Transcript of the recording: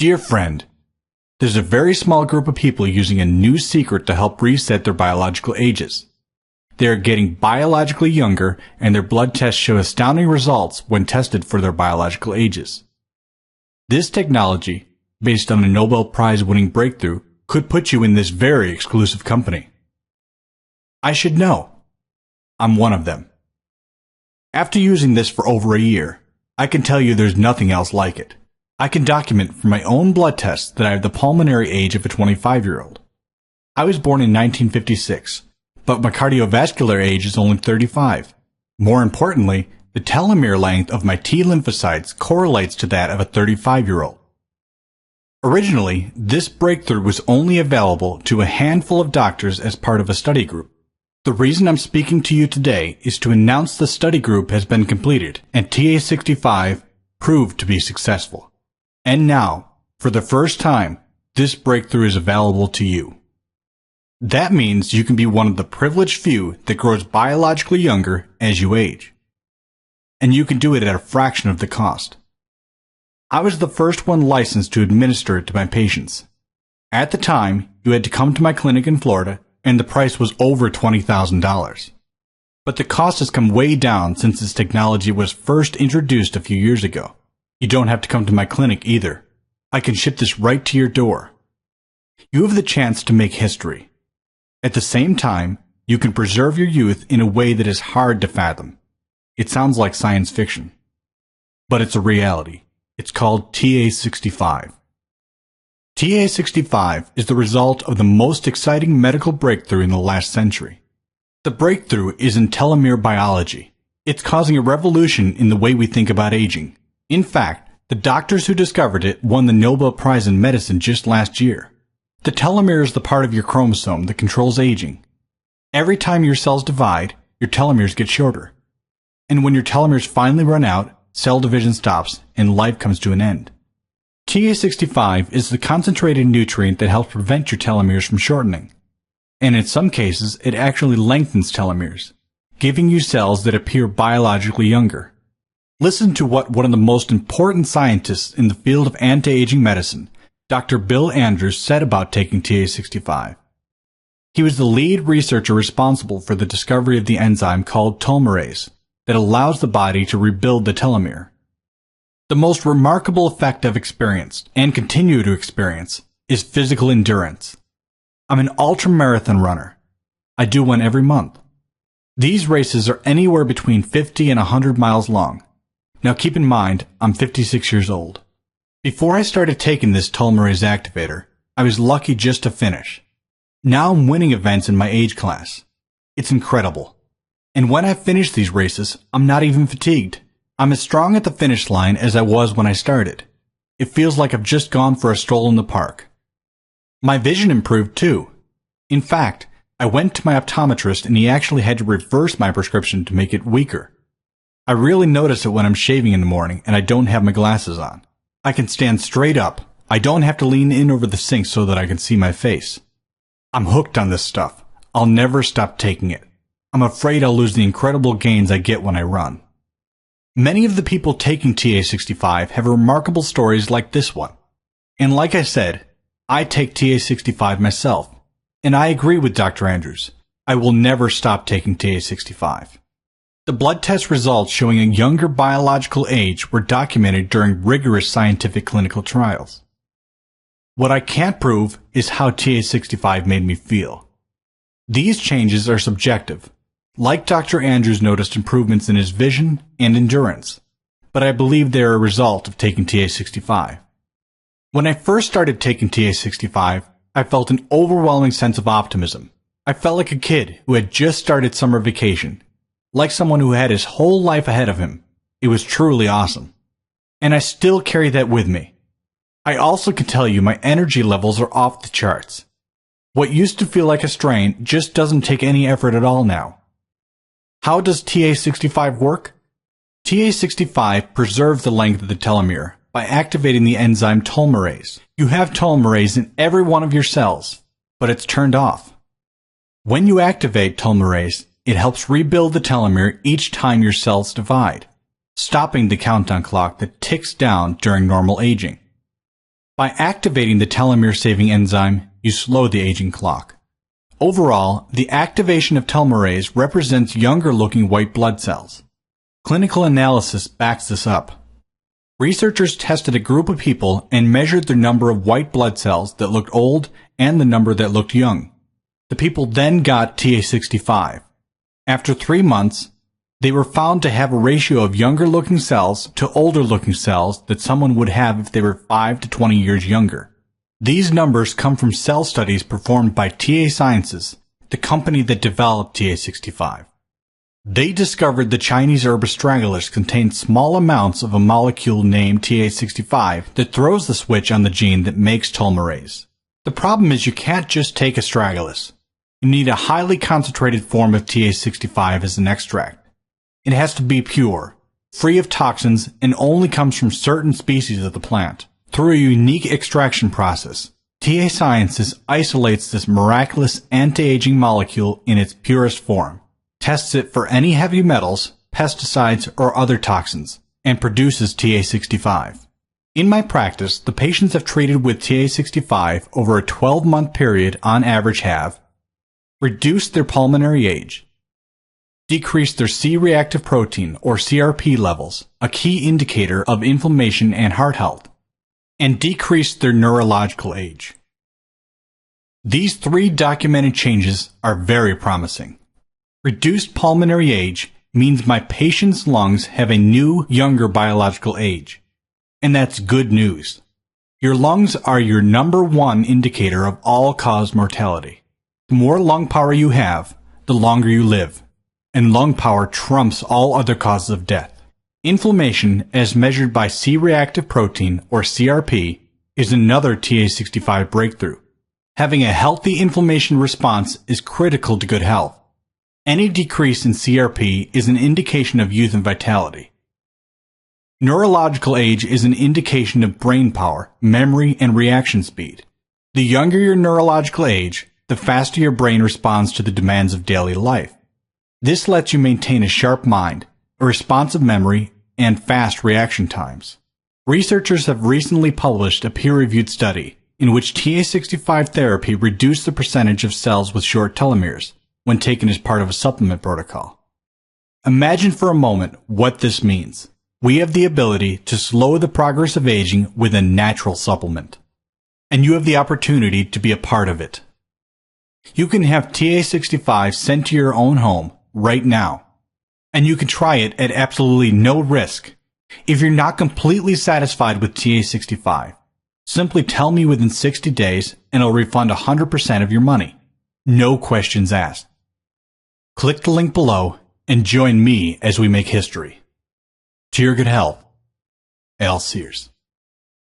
Dear friend, there's a very small group of people using a new secret to help reset their biological ages. They are getting biologically younger, and their blood tests show astounding results when tested for their biological ages. This technology, based on a Nobel Prize-winning breakthrough, could put you in this very exclusive company. I should know. I'm one of them. After using this for over a year, I can tell you there's nothing else like it. I can document from my own blood tests that I have the pulmonary age of a 25-year-old. I was born in 1956, but my cardiovascular age is only 35. More importantly, the telomere length of my T lymphocytes correlates to that of a 35-year-old. Originally, this breakthrough was only available to a handful of doctors as part of a study group. The reason I'm speaking to you today is to announce the study group has been completed and TA-65 proved to be successful. And now, for the first time, this breakthrough is available to you. That means you can be one of the privileged few that grows biologically younger as you age. And you can do it at a fraction of the cost. I was the first one licensed to administer it to my patients. At the time, you had to come to my clinic in Florida, and the price was over $20,000. But the cost has come way down since this technology was first introduced a few years ago. You don't have to come to my clinic either. I can ship this right to your door. You have the chance to make history. At the same time, you can preserve your youth in a way that is hard to fathom. It sounds like science fiction, but it's a reality. It's called TA-65. TA-65 is the result of the most exciting medical breakthrough in the last century. The breakthrough is in telomere biology. It's causing a revolution in the way we think about aging. In fact, the doctors who discovered it won the Nobel Prize in Medicine just last year. The telomere is the part of your chromosome that controls aging. Every time your cells divide, your telomeres get shorter. And when your telomeres finally run out, cell division stops and life comes to an end. TA-65 is the concentrated nutrient that helps prevent your telomeres from shortening. And in some cases, it actually lengthens telomeres, giving you cells that appear biologically younger. Listen to what one of the most important scientists in the field of anti-aging medicine, Dr. Bill Andrews, said about taking TA-65. He was the lead researcher responsible for the discovery of the enzyme called telomerase that allows the body to rebuild the telomere. The most remarkable effect I've experienced, and continue to experience, is physical endurance. I'm an ultramarathon runner. I do one every month. These races are anywhere between 50 and 100 miles long. Now keep in mind, I'm 56 years old. Before I started taking this telomerase activator, I was lucky just to finish. Now I'm winning events in my age class. It's incredible. And when I finish these races, I'm not even fatigued. I'm as strong at the finish line as I was when I started. It feels like I've just gone for a stroll in the park. My vision improved too. In fact, I went to my optometrist and he actually had to reverse my prescription to make it weaker. I really notice it when I'm shaving in the morning and I don't have my glasses on. I can stand straight up. I don't have to lean in over the sink so that I can see my face. I'm hooked on this stuff. I'll never stop taking it. I'm afraid I'll lose the incredible gains I get when I run. Many of the people taking TA-65 have remarkable stories like this one. And like I said, I take TA-65 myself. And I agree with Dr. Andrews. I will never stop taking TA-65. The blood test results showing a younger biological age were documented during rigorous scientific clinical trials. What I can't prove is how TA-65 made me feel. These changes are subjective. Like Dr. Andrews noticed improvements in his vision and endurance, but I believe they are a result of taking TA-65. When I first started taking TA-65, I felt an overwhelming sense of optimism. I felt like a kid who had just started summer vacation. Like someone who had his whole life ahead of him. It was truly awesome. And I still carry that with me. I also can tell you my energy levels are off the charts. What used to feel like a strain just doesn't take any effort at all now. How does TA-65 work? TA-65 preserves the length of the telomere by activating the enzyme telomerase. You have telomerase in every one of your cells, but it's turned off. When you activate telomerase, it helps rebuild the telomere each time your cells divide, stopping the countdown clock that ticks down during normal aging. By activating the telomere-saving enzyme, you slow the aging clock. Overall, the activation of telomerase represents younger-looking white blood cells. Clinical analysis backs this up. Researchers tested a group of people and measured the number of white blood cells that looked old and the number that looked young. The people then got TA-65. After 3 months, they were found to have a ratio of younger-looking cells to older-looking cells that someone would have if they were 5 to 20 years younger. These numbers come from cell studies performed by TA-65, the company that developed TA-65. They discovered the Chinese herb astragalus contained small amounts of a molecule named TA-65 that throws the switch on the gene that makes telomerase. The problem is you can't just take astragalus. You need a highly concentrated form of TA-65 as an extract. It has to be pure, free of toxins, and only comes from certain species of the plant. Through a unique extraction process, TA-65 isolates this miraculous anti-aging molecule in its purest form, tests it for any heavy metals, pesticides, or other toxins, and produces TA-65. In my practice, the patients I've treated with TA-65 over a 12-month period on average have reduced their pulmonary age, decreased their C-reactive protein or CRP levels, a key indicator of inflammation and heart health, and decreased their neurological age. These 3 documented changes are very promising. Reduced pulmonary age means my patient's lungs have a new, younger biological age. And that's good news. Your lungs are your number 1 indicator of all-cause mortality. The more lung power you have, the longer you live. And lung power trumps all other causes of death. Inflammation, as measured by C-reactive protein, or CRP, is another TA-65 breakthrough. Having a healthy inflammation response is critical to good health. Any decrease in CRP is an indication of youth and vitality. Neurological age is an indication of brain power, memory, and reaction speed. The younger your neurological age, the faster your brain responds to the demands of daily life. This lets you maintain a sharp mind, a responsive memory, and fast reaction times. Researchers have recently published a peer-reviewed study in which TA-65 therapy reduced the percentage of cells with short telomeres when taken as part of a supplement protocol. Imagine for a moment what this means. We have the ability to slow the progress of aging with a natural supplement, and you have the opportunity to be a part of it. You can have TA-65 sent to your own home right now, and you can try it at absolutely no risk. If you're not completely satisfied with TA-65, simply tell me within 60 days and I'll refund 100% of your money. No questions asked. Click the link below and join me as we make history. To your good health, Al Sears.